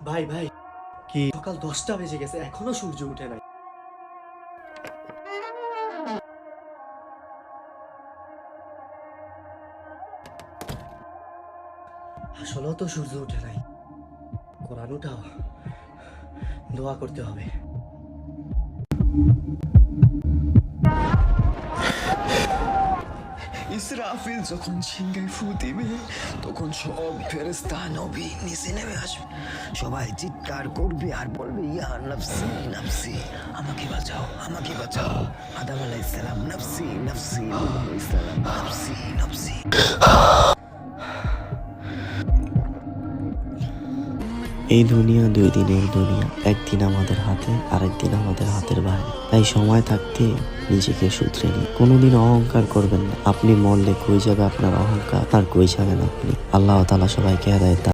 ভাই ভাই, কি সকাল 10টা বেজে গেছে, এখনো সূর্য উঠে নাই। আসলেও তো সূর্য উঠে নাই। কোরআন উঠাও, দোয়া করতে হবে। ইসরাফিল যখন সিংহায় ফু দিবে তখন সব ফেরেশতা নবী নিচে নেমে আসবে, সবাই চিৎকার করবে আর বলবে ইয়া নফসি নফসি, আমাকে বাঁচাও আমাকে বাঁচাও। আদম আলাইহিস সালাম নফসি নফসি, নূহ আলাইহিস সালাম নফসি নফসি। এই দুনিয়া 2 দিনের দুনিয়া, একদিন আমাদের হাতে আরেকদিন আমাদের হাতের বাইরে। তাই সময় থাকতে নিজেকে শুধরে নিন। কোনোদিন অহংকার করবেন না। আপনি মরলে কই যাবে আপনার অহংকার, আর কই যাবেন আপনি। আল্লাহ তাআলা সবাইকে হেদায়েত দান